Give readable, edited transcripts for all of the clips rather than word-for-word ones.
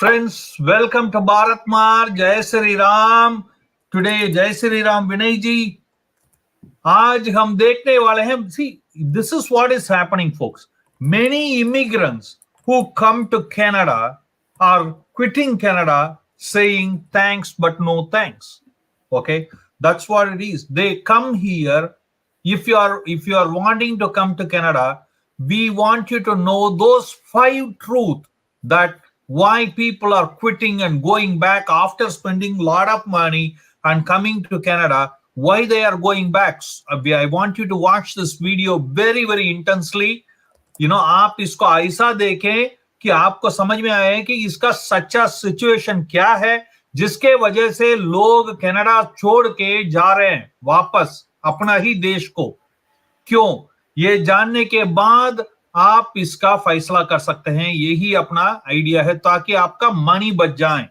Friends, welcome to Bharat Mar. Jai Shri Ram. Today, Jai Shri Ram, Vinay ji. आज हम देखने वाले हैं. See, this is what is happening, folks. Many immigrants who come to Canada are quitting Canada saying thanks but no thanks. Okay, that's what it is. They come here. If you are wanting to come to Canada, we want you to know those 5 truths that why people are quitting and going back after spending a lot of money and coming to Canada, why they are going back. I want you to watch this video very, very intensely. आप इसको ऐसा देखें कि आपको समझ में आए कि इसका सच्चा सिचुएशन क्या है, जिसके वजह से लोग कनाडा छोड़ के जा रहे हैं वापस अपना ही देश को. क्यों? ये जानने के बाद आप इसका फैसला कर सकते हैं. यही अपना आइडिया है ताकि आपका मनी बच जाए.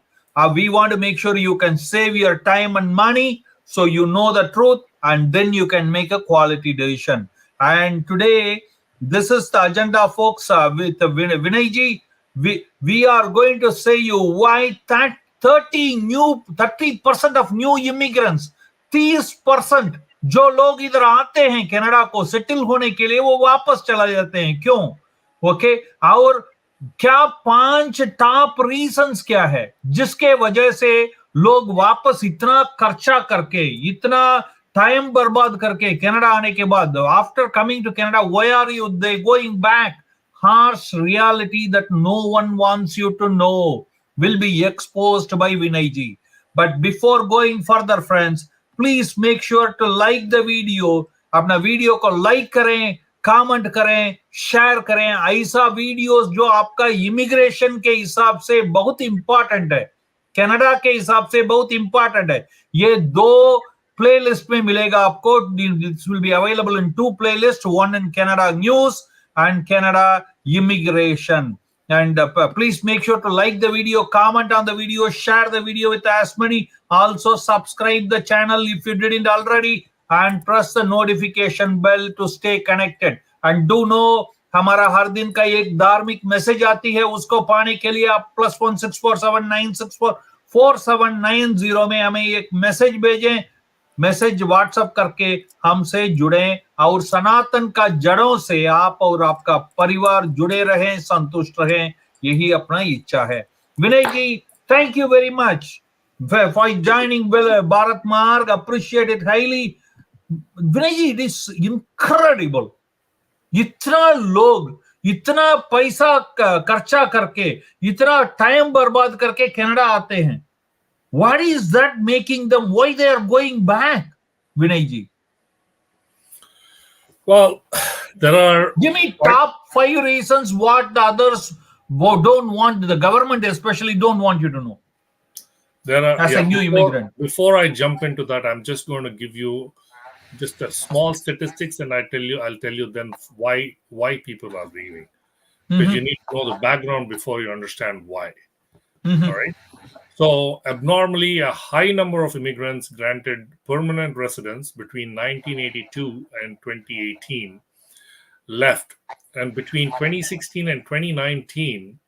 We want to make sure you can save your time and money so you know the truth and then you can make a quality decision. And today, this is the agenda, folks, with Vinay ji. We are going to say you why that 30% of new immigrants, 30% जो लोग इधर आते हैं Canada को settle होने के लिए वो वापस चला जाते हैं. क्यों? ओके, और क्या 5 टॉप रीजंस क्या है जिसके वजह से लोग वापस इतना खर्चा करके, इतना टाइम बर्बाद करके कनाडा आने के बाद, after coming to Canada, why are you they going back? Harsh reality that no one wants you to know will be exposed by Vinay ji. But before going further, friends, please make sure to like the video. अपना video को like करें, comment करें, share करें. ऐसा videos जो आपका immigration के हिसाब से बहुत इंपॉर्टेंट है, कनाडा के हिसाब से बहुत इंपॉर्टेंट है. ये 2 प्लेलिस्ट में मिलेगा आपको. This will be available in 2 playlists, one in Canada news and Canada immigration. And please make sure to like the video, comment on the video, share the video with as many. Also subscribe the channel if you didn't already and press the notification bell to stay connected. And do know हमारा हर दिन का एक धार्मिक message आती है, उसको पाने के लिए आप +1 647 4790 में हमें एक मैसेज भेजें. मैसेज व्हाट्सएप करके हमसे जुड़ें और सनातन का जड़ों से आप और आपका परिवार जुड़े रहें, संतुष्ट रहें. यही अपना इच्छा है. Vinay ji, thank you very much for joining Bharat Marg. Appreciate it highly. Vinay ji, it is incredible. इतना लोग इतना पैसा खर्चा करके, इतना टाइम बर्बाद करके कनाडा आते हैं. What is that making them? Why they are going back, Vinay ji? Well, there are. Give me top 5 reasons what the others don't want, the government especially don't want you to know. There are, as a new immigrant. Before I jump into that, I'm just going to give you just a small statistics, and I'll tell you then why people are leaving. Because you need to know the background before you understand why. All right. So, abnormally, a high number of immigrants granted permanent residence between 1982 and 2018 left. And between 2016 and 2019,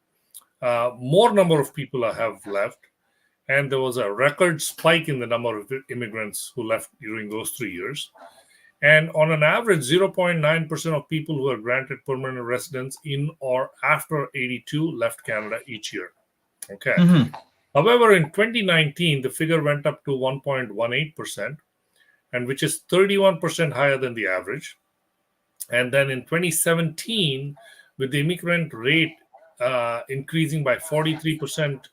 more number of people have left. And there was a record spike in the number of immigrants who left during those 3 years. And on an average, 0.9% of people who are granted permanent residence in or after 82 left Canada each year. Okay. However, in 2019, the figure went up to 1.18%, and which is 31% higher than the average. And then in 2017, with the immigrant rate increasing by 43%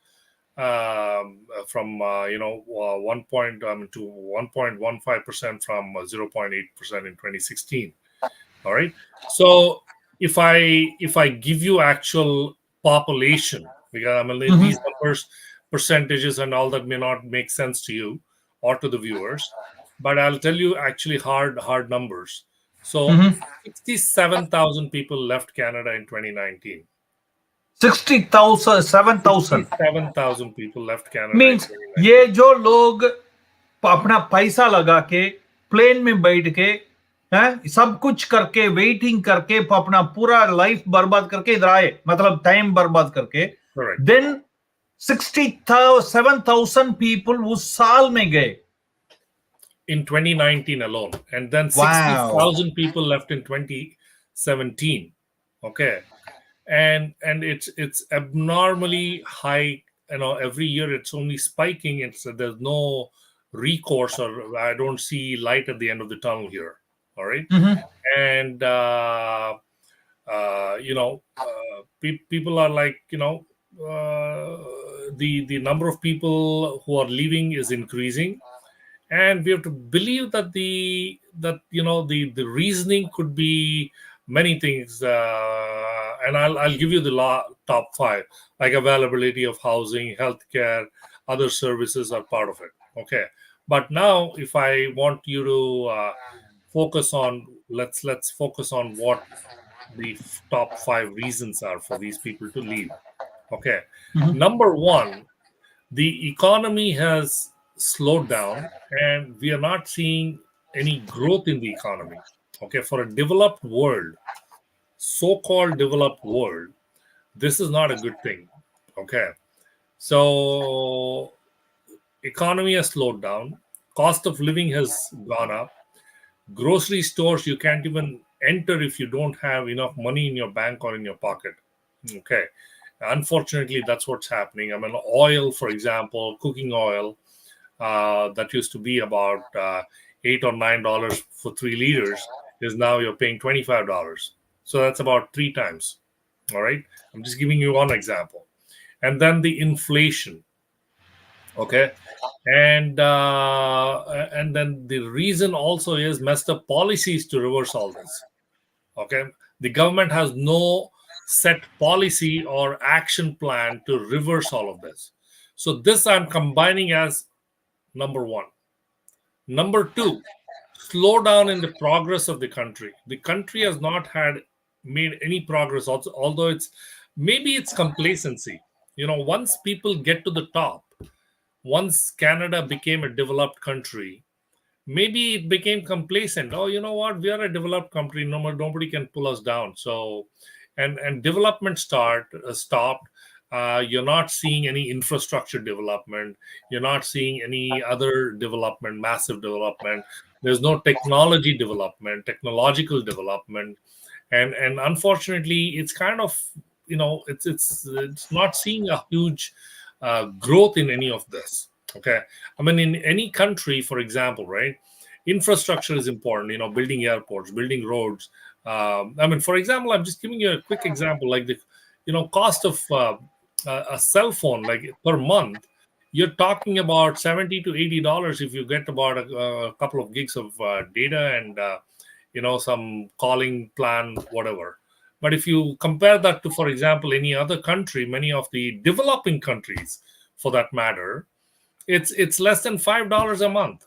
from 1 point to 1.15% from 0.8% in 2016. All right. So if I give you actual population, because these numbers, percentages and all that may not make sense to you or to the viewers, but I'll tell you actually hard numbers. So 67,000 people left Canada in 2019. 7,000 people left Canada. Means ये जो लोग अपना पैसा लगा के plane में बैठ के सब कुछ करके, वेटिंग करके, अपना पूरा लाइफ बर्बाद करके इधर आए, मतलब टाइम बर्बाद करके, देन 67,000 people उस साल में गए. In 2019 alone, and then Wow. 60,000 people left in 2017. Okay, and it's abnormally high. Every year it's only spiking. There's no recourse, or I don't see light at the end of the tunnel here. All right, Mhm. and people are like, the number of people who are leaving is increasing, and we have to believe that the reasoning could be many things, and I'll give you the top five, like availability of housing, healthcare, other services are part of it. Okay, but now if I want you to focus on, let's focus on what the top five reasons are for these people to leave. Okay, Mhm. number one, the economy has slowed down and we are not seeing any growth in the economy. Okay, for a developed world, so-called developed world, this is not a good thing. Okay, so economy has slowed down, cost of living has gone up, grocery stores you can't even enter if you don't have enough money in your bank or in your pocket. Okay, unfortunately that's what's happening. I mean, oil, for example, cooking oil, that used to be about $8 or $9 for 3 liters, is now you're paying $25. So that's about three times. All right, I'm just giving you one example. And then the inflation. Okay, and then the reason also is messed up policies to reverse all this. Okay, the government has no set policy or action plan to reverse all of this. So this I'm combining as number one. Number two, slow down in the progress of the country. The country has not had made any progress, also, although it's complacency. Once people get to the top, once Canada became a developed country, maybe it became complacent. Oh, you know what? We are a developed country. Nobody can pull us down. So, and development stopped. You're not seeing any infrastructure development. You're not seeing any other development, massive development. There's no technological development, and unfortunately, it's kind of, it's not seeing a huge growth in any of this. Okay, I mean, in any country, for example, right, infrastructure is important. Building airports, building roads. I mean, for example, I'm just giving you a quick example, like the cost of a cell phone, like per month. You're talking about $70 to $80 if you get about a couple of gigs of data and some calling plan, whatever. But if you compare that to, for example, any other country, many of the developing countries, for that matter, it's less than $5 a month.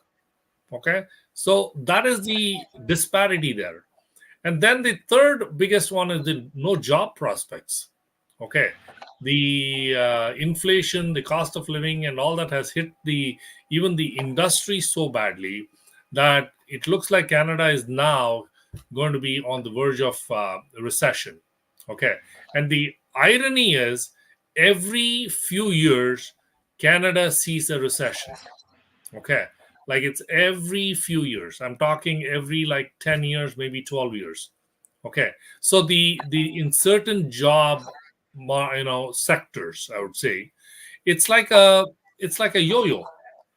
Okay, so that is the disparity there. And then the third biggest one is the no job prospects. Okay, the inflation, the cost of living, and all that has hit the even the industry so badly that it looks like Canada is now going to be on the verge of recession. Okay, and the irony is, every few years Canada sees a recession. Okay, like it's every few years. I'm talking every like 10 years, maybe 12 years. Okay, so the in certain job, sectors, I would say, it's like a yo-yo,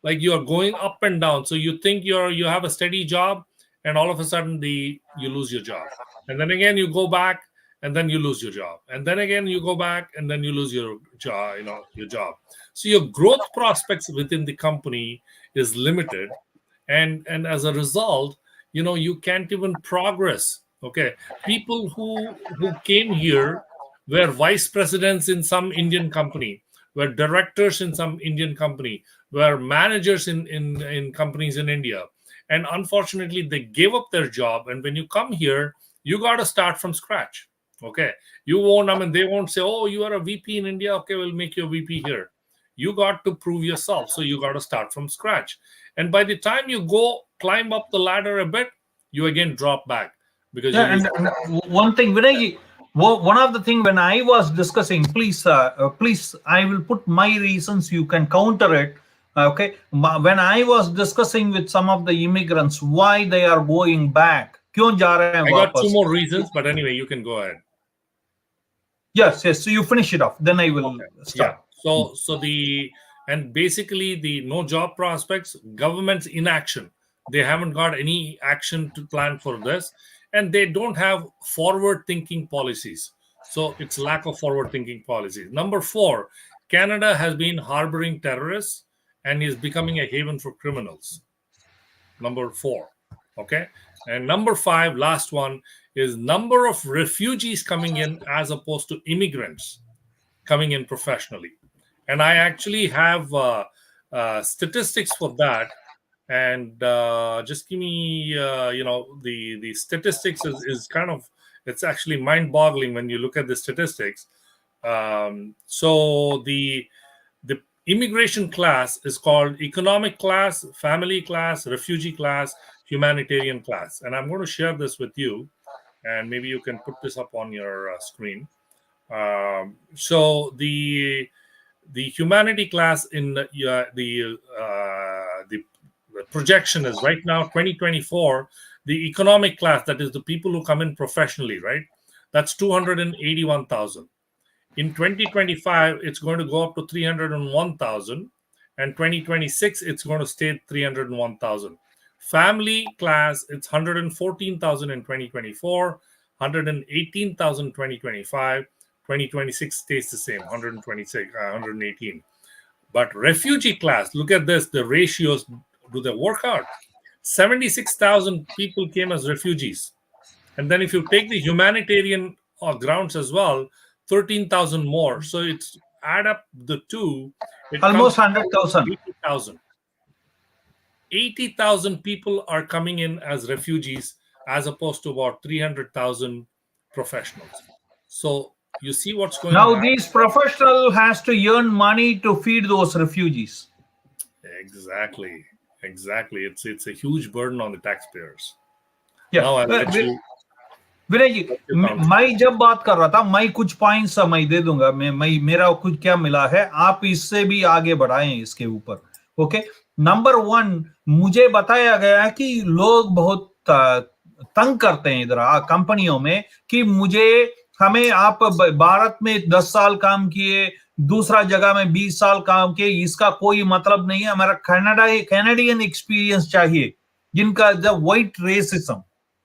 like you're going up and down. So you think you have a steady job, and all of a sudden you lose your job, and then again you go back, and then you lose your job, and then again you go back, and then you lose your job. Your job. So your growth prospects within the company is limited, and as a result, you can't even progress. Okay, people who came here were vice presidents in some Indian company, were directors in some Indian company, were managers in companies in India, and unfortunately they gave up their job. And when you come here, you got to start from scratch. Okay, you won't, I mean, they won't say, oh, you are a VP in India, okay, we'll make you a VP here. You got to prove yourself, so you got to start from scratch. And by the time you go climb up the ladder a bit, you again drop back because you Yeah, lose. and one thing, Vinay, one of the thing when I was discussing, please, I will put my reasons. You can counter it. Okay, when I was discussing with some of the immigrants why they are going back, क्यों जा रहे हैं I got two वापस? more reasons, but anyway, you can go ahead. Yes, yes. So you finish it off, then I will Okay. start. Yeah. So and basically the no job prospects, government's inaction. They haven't got any action to plan for this, and they don't have forward-thinking policies. So it's lack of forward-thinking policies. Number four, Canada has been harboring terrorists and is becoming a haven for criminals. Number four. Okay. And number five, last one, is number of refugees coming in as opposed to immigrants coming in professionally. And I actually have statistics for that. And just give me, the statistics is kind of, it's actually mind boggling when you look at the statistics. So the immigration class is called economic class, family class, refugee class, humanitarian class. And I'm going to share this with you, and maybe you can put this up on your screen. So the humanity class in the projection is right now 2024. The economic class, that is the people who come in professionally, right? That's 281,000. In 2025, it's going to go up to 301,000, and 2026 it's going to stay 301,000. Family class, it's 114,000 in 2024, 118,000 2025. 2026 stays the same, 126, 118. But refugee class, look at this, the ratios, do they work out? 76,000 people came as refugees. And then if you take the humanitarian grounds as well, 13,000 more. So it's add up the two, it Almost comes 100,000. 80,000. 80,000 people are coming in as refugees as opposed to about 300,000 professionals. So you see what's going Now on. these professional has to earn money to feed those refugees. Exactly. It's a huge burden on the taxpayers. Yeah. Now I'll let you. विनय जी, मैं जब बात कर रहा था, मैं कुछ points मैं दे दूंगा, मैं मेरा कुछ क्या मिला है, आप इससे भी आगे बढ़ाएं इसके ऊपर. ओके, नंबर वन, मुझे बताया गया कि लोग बहुत तंग करते हैं इधर कंपनियों में कि हमें आप भारत में 10 साल काम किए, दूसरा जगह में 20 साल काम किए, इसका कोई मतलब नहीं है, हमारा कैनेडियन एक्सपीरियंस चाहिए, जिनका the white racism,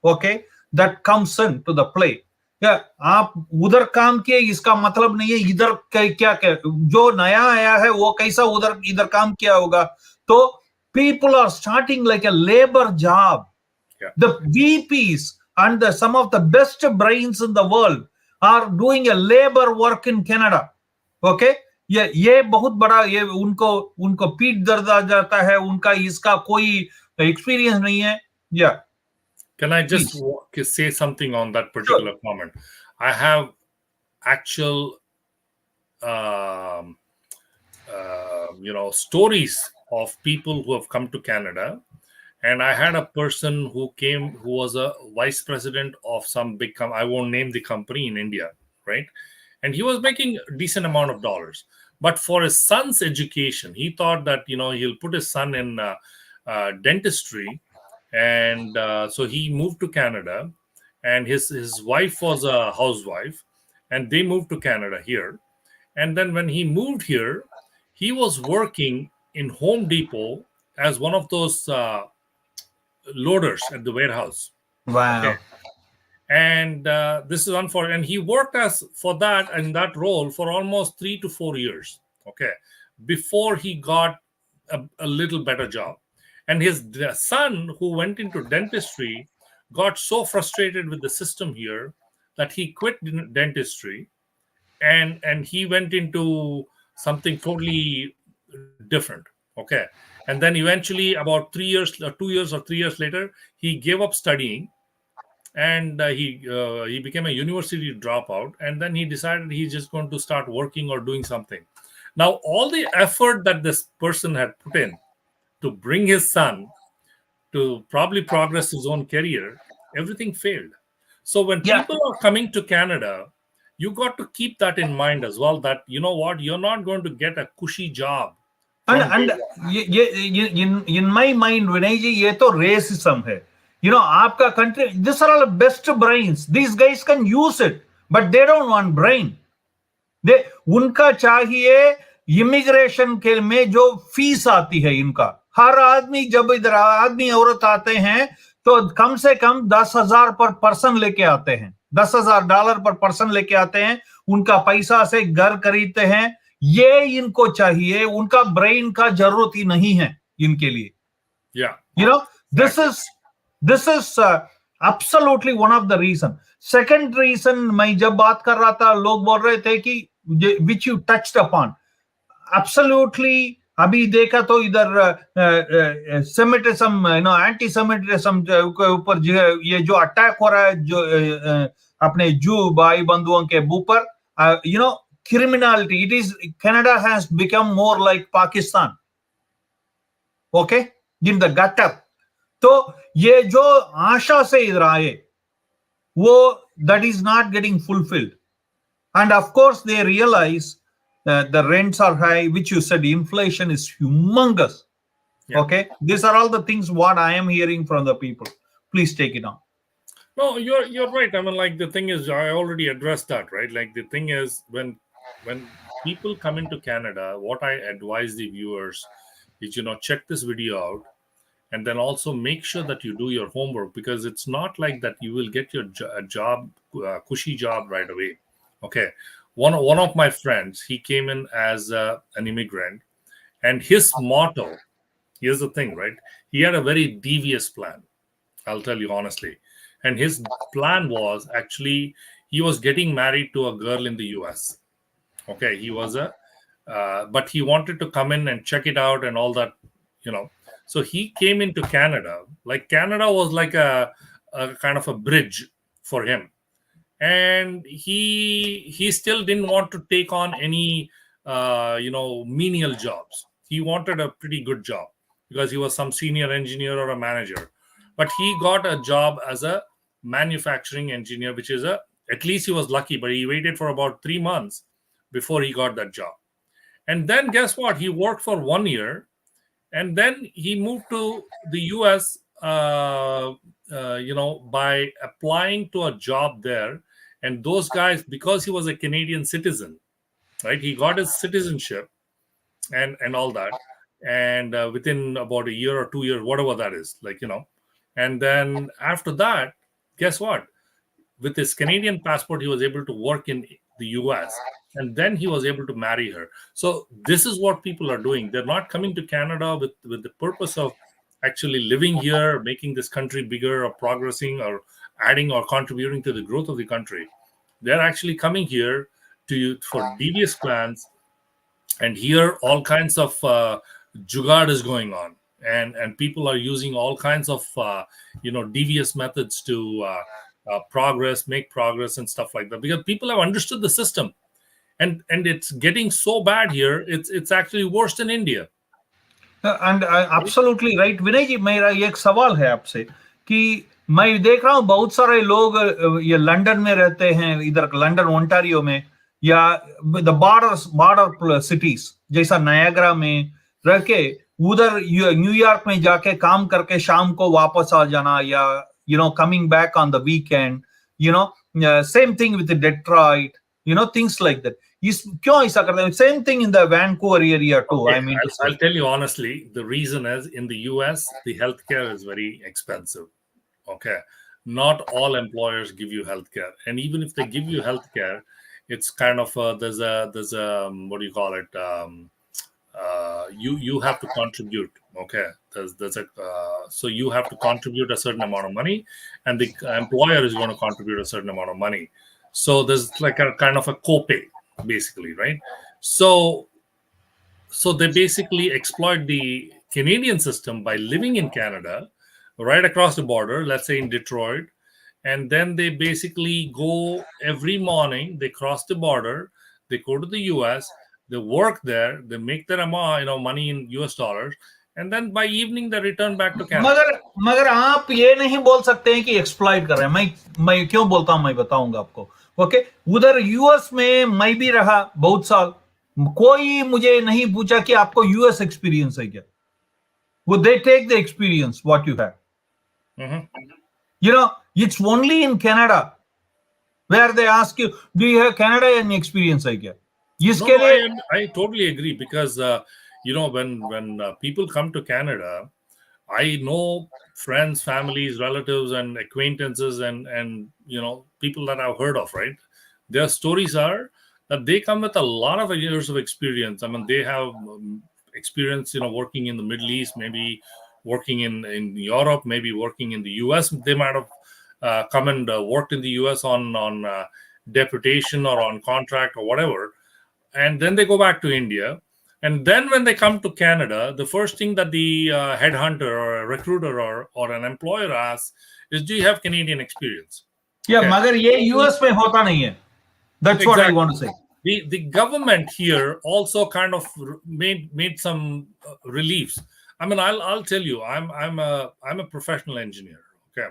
okay, that comes into the play. Yeah, आप उधर काम किए इसका मतलब नहीं है इधर क्या जो नया आया है वो कैसा इधर काम किया होगा. तो people are starting like a labor job. Yeah. The VPs and some of the best brains in the world are doing a labor work in Canada. Okay, ये बहुत बड़ा, ये उनको पीठ दर्द आ जाता है, उनका इसका कोई एक्सपीरियंस नहीं है. Yeah. Can I just say something on that particular comment? I have actual, stories of people who have come to Canada. And I had a person who came who was a vice president of some big company. I won't name the company in India, right? And he was making a decent amount of dollars. But for his son's education, he thought that, he'll put his son in dentistry. And so he moved to Canada, and his wife was a housewife, and they moved to Canada here. And then when he moved here, he was working in Home Depot as one of those loaders at the warehouse. Wow. Okay. And this is unfortunate. And he worked in that role for almost 3 to 4 years. Okay, before he got a little better job. And his son, who went into dentistry, got so frustrated with the system here that he quit dentistry, and he went into something totally different. Okay. And then eventually, about 2 years or 3 years later, he gave up studying, and he became a university dropout. And then he decided he's just going to start working or doing something. Now, all the effort that this person had put in to bring his son to probably progress his own career, everything failed. So when people are coming to Canada, you got to keep that in mind as well, that you know what, you're not going to get a cushy job from day and one. in my mind, Vinay ji, ये तो racism है. आपका country, these are all best brains. These guys can use it, but they don't want brain. उनका चाहिए immigration के में जो fees आती है इनका. हर आदमी, जब इधर आदमी औरत आते हैं तो कम से कम 10,000 पर पर्सन लेके आते हैं, $10,000 पर पर्सन लेके आते हैं. उनका पैसा से घर खरीदते हैं. ये इनको चाहिए, उनका ब्रेन का जरूरत ही नहीं है इनके लिए. This is absolutely one of the reason. Second reason, मैं जब बात कर रहा था, लोग बोल रहे थे कि which you touched upon, absolutely. अभी देखा तो इधर सेमिटिज्म, एंटी सेमिटिज्म के ऊपर ये जो अटैक हो रहा है, जो अपने जू भाई बंधुओं के ऊपर, criminality. Canada has become more like Pakistan. Okay, in the gutter. तो ये जो आशा से इधर आए, वो that is not getting fulfilled. And of course they realize the rents are high, which you said, inflation is humongous. Yeah. Okay, these are all the things what I am hearing from the people. Please take it on. No, you're right. I mean, like, the thing is, I already addressed that, right? Like, the thing is, when people come into Canada, what I advise the viewers is, check this video out, and then also make sure that you do your homework, because it's not like that you will get your job, cushy job right away. Okay, one of my friends, he came in as an immigrant, and his motto, here's the thing, right? He had a very devious plan. I'll tell you honestly. And his plan was, actually, he was getting married to a girl in the US. Okay, he was but he wanted to come in and check it out and all that, So he came into Canada. Like, Canada was like a kind of a bridge for him. And he still didn't want to take on any, menial jobs. He wanted a pretty good job because he was some senior engineer or a manager. But he got a job as a manufacturing engineer, which is at least he was lucky, but he waited for about 3 months before he got that job. And then guess what? He worked for 1 year, and then he moved to the US, by applying to a job there. And those guys, because he was a Canadian citizen, right? He got his citizenship and all that. And within about a year or 2 years, whatever that is, and then after that, guess what? With his Canadian passport, he was able to work in the US, and then he was able to marry her. So this is what people are doing. They're not coming to Canada with the purpose of actually living here, making this country bigger, or progressing, or adding or contributing to the growth of the country. They're actually coming here for devious plans, and here all kinds of jugaad is going on. And people are using all kinds of devious methods to make progress and stuff like that, because people have understood the system, and it's getting so bad here. It's actually worse than India. And absolutely right, Vinay ji, मेरा एक सवाल है आपसे कि मैं देख रहा हूँ बहुत सारे लोग ये लंदन में रहते हैं, इधर लंदन ओंटारियो में, या द बॉर्डर सिटीज जैसा नायग्रा में रह के उधर न्यूयॉर्क में जाके काम करके शाम को वापस आ जाना, या coming back on the weekend, same thing with the Detroit, things like that. क्यों ऐसा करते हैं? Same thing in the Vancouver area too. Okay, I'll tell you honestly, the reason is, in the US, the healthcare is very expensive. Okay, not all employers give you healthcare, and even if they give you healthcare, it's kind of there's a what do you call it? You have to contribute. Okay, there's a so you have to contribute a certain amount of money, and the employer is going to contribute a certain amount of money. So there's like a kind of a copay, basically, right? So they basically exploit the Canadian system by living in Canada, right across the border, let's say in Detroit, and then they basically go every morning, they cross the border, they go to the US, they work there, they make their amount, money in US dollars, and then by evening they return back to Canada. मगर आप ये नहीं बोल सकते हैं कि exploit कर रहे हैं. मैं क्यों बोलता हूं, मैं बताऊंगा आपको. ओके, उधर यूएस में मैं भी रहा बहुत साल, कोई मुझे नहीं पूछा कि आपको यूएस एक्सपीरियंस है क्या, वो they take the experience what you have, you know, it's only in Canada where they ask you, do you have Canadian experience है क्या, No, इसके no, लिए I totally agree because when people come to Canada, I know friends, families, relatives, and acquaintances, and people that I've heard of. Right, their stories are that they come with a lot of years of experience. I mean, they have experience, working in the Middle East, maybe working in Europe, maybe working in the U.S. They might have come and worked in the U.S. on deputation or on contract or whatever, and then they go back to India. And then when they come to Canada, the first thing that the headhunter or a recruiter or an employer asks is, "Do you have Canadian experience?" या Okay, मगर ये US में होता नहीं है, that's what I exactly. want to say. The government here also kind of made some reliefs. I mean, I'll tell you, I'm a professional engineer. Okay,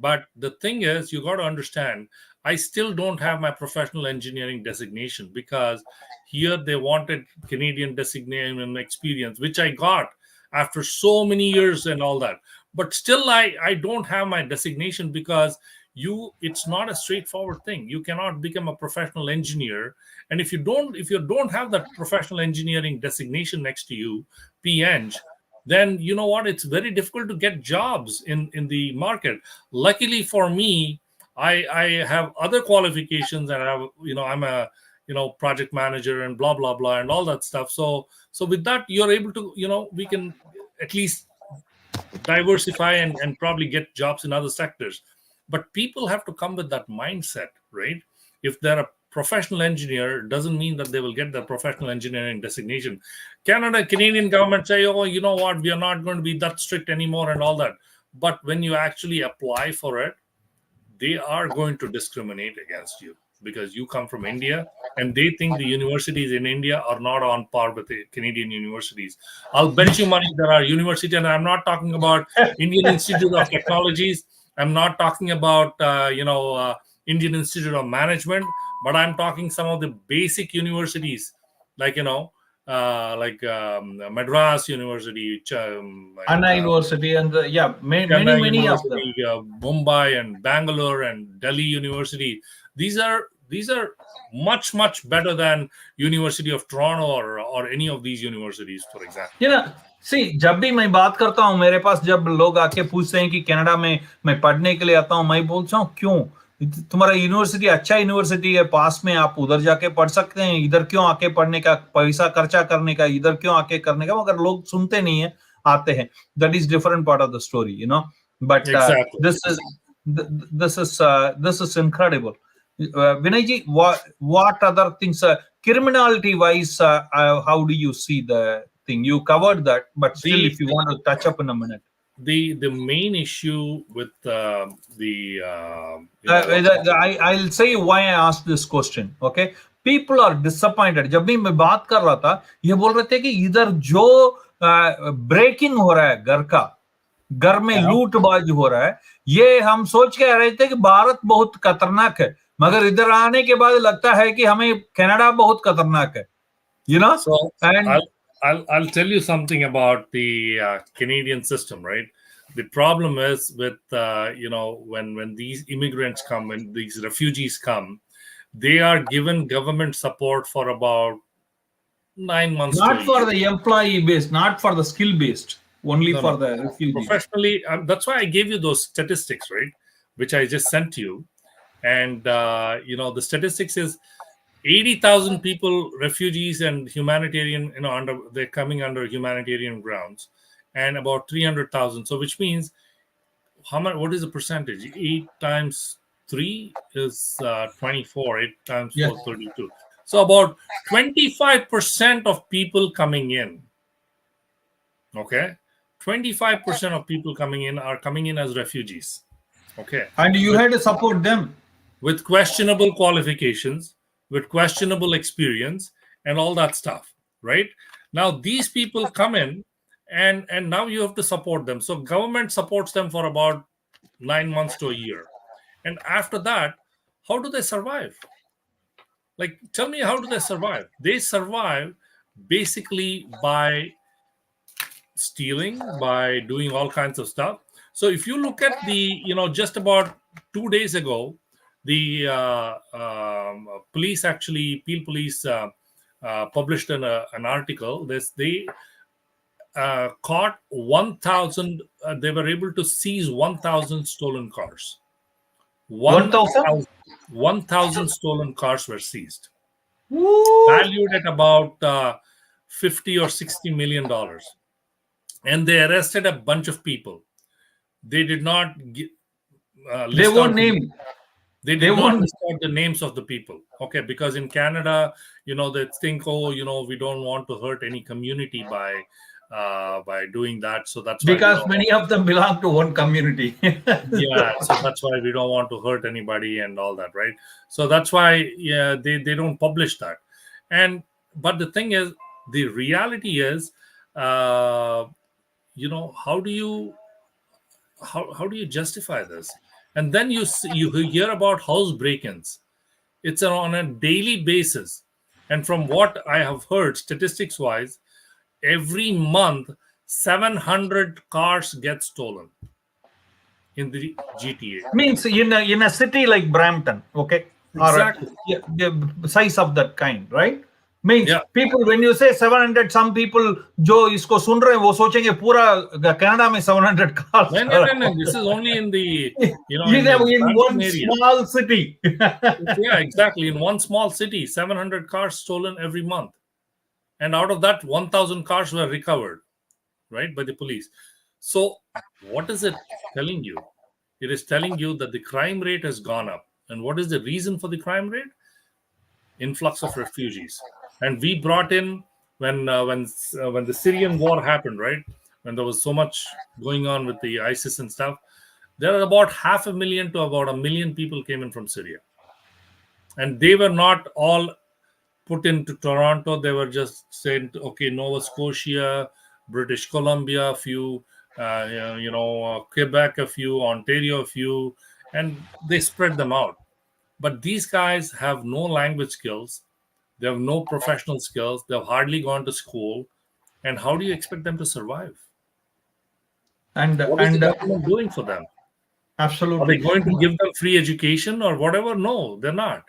but the thing is, you got to understand, I still don't have my professional engineering designation because here they wanted Canadian designation experience, which I got after so many years and all that. But still, I don't have my designation because it's not a straightforward thing. You cannot become a professional engineer, and if you don't have that professional engineering designation next to you, PEng, then you know what, it's very difficult to get jobs in the market. Luckily for me, I have other qualifications, and I'm a project manager and blah blah blah and all that stuff. So with that, you're able to, we can at least diversify and probably get jobs in other sectors. But people have to come with that mindset, right? If they're a professional engineer, doesn't mean that they will get the professional engineering designation. Canadian government say, oh, you know what, we are not going to be that strict anymore and all that. But when you actually apply for it, they are going to discriminate against you because you come from India, and they think the universities in India are not on par with the Canadian universities. I'll bet you money there are universities, and I'm not talking about Indian Institute of Technologies. I'm not talking about Indian Institute of Management, but I'm talking some of the basic universities, like Madras University, Anna University and many Chennai many of them. University, Mumbai and Bangalore and Delhi University. These are much better than University of Toronto or any of these universities, for example. You know, see, जब भी मैं बात करता हूं, मेरे पास जब लोग आके पूछते हैं कि कनाडा में मैं पढ़ने के लिए आता हूं, मैं बोलता हूं क्यों, तुम्हारा यूनिवर्सिटी अच्छा यूनिवर्सिटी है पास में, आप उधर जाके पढ़ सकते हैं, इधर क्यों आके पढ़ने का, पैसा खर्चा करने का, इधर क्यों आके करने का, मगर लोग सुनते नहीं है, आते हैं. That is different part of the story, you know. But Exactly. this is incredible. Vinay ji, what other things, criminality wise, how do you see the thing? You covered that, but still, The if you want to touch up in a minute. the main issue with what's I'll say why I asked this question. Okay, people are disappointed. जब भी मैं बात कर रहा था, ये बोल रहे थे कि इधर जो ब्रेकिंग हो रहा है घर में लूटबाज हो रहा है, ये हम सोच के आ रहे थे कि भारत बहुत खतरनाक है, मगर इधर आने के बाद लगता है कि हमें कनाडा बहुत खतरनाक है, you know. So And I'll tell you something about the Canadian system, right? The problem is with when these immigrants come, when these refugees come, they are given government support for about 9 months to not a for year. the employee based, not for the skill based, only No, for no. the refugees. Professionally, that's why I gave you those statistics, right? Which I just sent you, and the statistics is 80,000 people, refugees and humanitarian, they're coming under humanitarian grounds, and about 300,000. So, which means how much? What is the percentage? 8 times 3 is 24. 8 times Yes. 4, 32. So, about 25% of people coming in. Okay, 25% of people coming in are coming in as refugees. Okay, And you had to support them. with questionable qualifications, with questionable experience, and all that stuff, right? Now these people come in, and now you have to support them. So government supports them for about 9 months to a year, and after that, how do they survive? Like, tell me, how do they survive? They survive basically by stealing, by doing all kinds of stuff. So if you look at the, just about 2 days ago, the police, actually, Peel Police, published an article. They caught 1,000. They were able to seize 1,000 stolen cars. 1,000? 1,000 stolen cars were seized, Woo! valued at about 50 or 60 million dollars, and they arrested a bunch of people. They did not They won't name. They did not list out the names of the people. Okay, because in Canada, they think, we don't want to hurt any community by doing that. So that's why because many of them belong to one community. Yeah, so that's why we don't want to hurt anybody and all that, right? So that's why, yeah, they don't publish that. But the thing is, the reality is, how do you justify this? And then you hear about house break-ins. It's on a daily basis, and from what I have heard, statistics wise, every month 700 cars get stolen in the GTA. Means in a city like Brampton, okay, Exactly. or the size of that kind, right? Means Yeah. people, when you say 700, some people जो इसको सुन रहे हैं वो सोचेंगे पूरा Canada में 700 cars. No. This is only in the in one area. small city. Yeah, exactly. In one small city, 700 cars stolen every month, and out of that, 1,000 cars were recovered, right, by the police. So, what is it telling you? It is telling you that the crime rate has gone up. And what is the reason for the crime rate? Influx of refugees. And we brought in, when the Syrian war happened, right? When there was so much going on with the ISIS and stuff, there are about 500,000 to about 1 million people came in from Syria. And they were not all put into Toronto. They were just sent, okay, Nova Scotia, British Columbia, a few, Quebec, a few, Ontario, a few, and they spread them out. But these guys have no language skills. They have no professional skills. They've hardly gone to school. And how do you expect them to survive? And what is the government doing for them? Absolutely. Are they going to give them free education or whatever? No, they're not.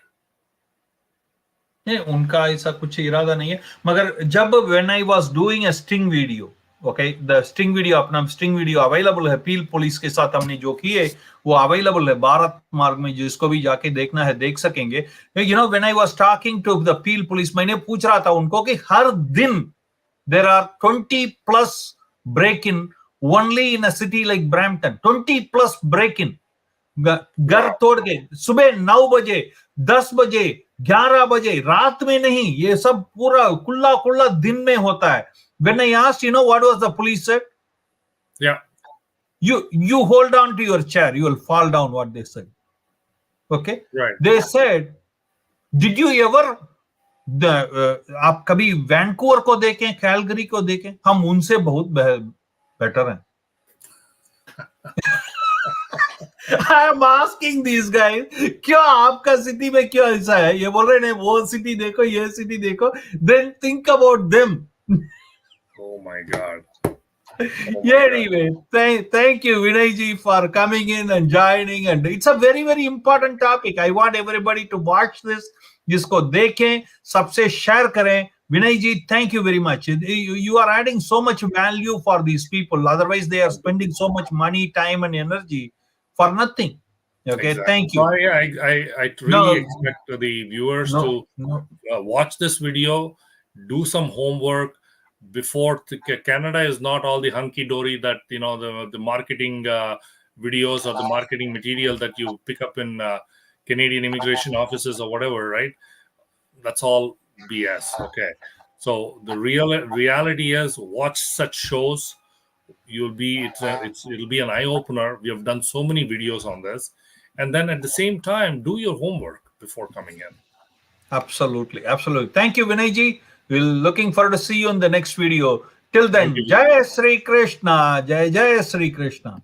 उनका ऐसा कुछ इरादा नहीं है. मगर जब when I was doing a sting video, okay, the sting video, अपना sting video available है पील पुलिस के साथ हमने जो किए वो available है भारत मार्ग में, जिसको भी जाके देखना है देख सकेंगे. When I was talking to the peel police, मैंने पूछ रहा था उनको कि हर दिन there are 20 plus break-in only in a city like Brampton. 20 plus break-in. घर तोड़ के सुबह 9 बजे, 10 बजे, 11 बजे, रात में नहीं, ये सब पूरा खुला दिन में होता है. When I asked, what was the police said? Yeah. You hold on to your chair, you will fall down, what they said. Okay? Right. They said, did you ever आप कभी वैंकूवर को देखें, कैलगरी को देखें? हम उनसे बहुत better हैं. I am asking these guys, क्यों आपका सिटी में क्यों ऐसा है? ये बोल रहे नहीं, वो सिटी देखो, ये सिटी देखो. Then think about them. Oh my God. Anyway, thank you, Vinay ji, for coming in and joining. And it's a very, very important topic. I want everybody to watch this. जिसको देखें, सबसे share करें. Vinay ji, thank you very much. You are adding so much value for these people. Otherwise, they are spending so much money, time, and energy for nothing. Okay, exactly. Thank you. So I really expect the viewers to watch this video, do some homework. Before Canada is not all the hunky-dory that the marketing videos or the marketing material that you pick up in Canadian immigration offices or whatever, right? That's all BS. Okay, so the reality is, watch such shows. It'll be an eye-opener. We have done so many videos on this, and then at the same time, do your homework before coming in. Absolutely. Thank you, Vinay ji. We're looking forward to see you in the next video. Till then, Jai Sri Krishna. Jai Sri Krishna.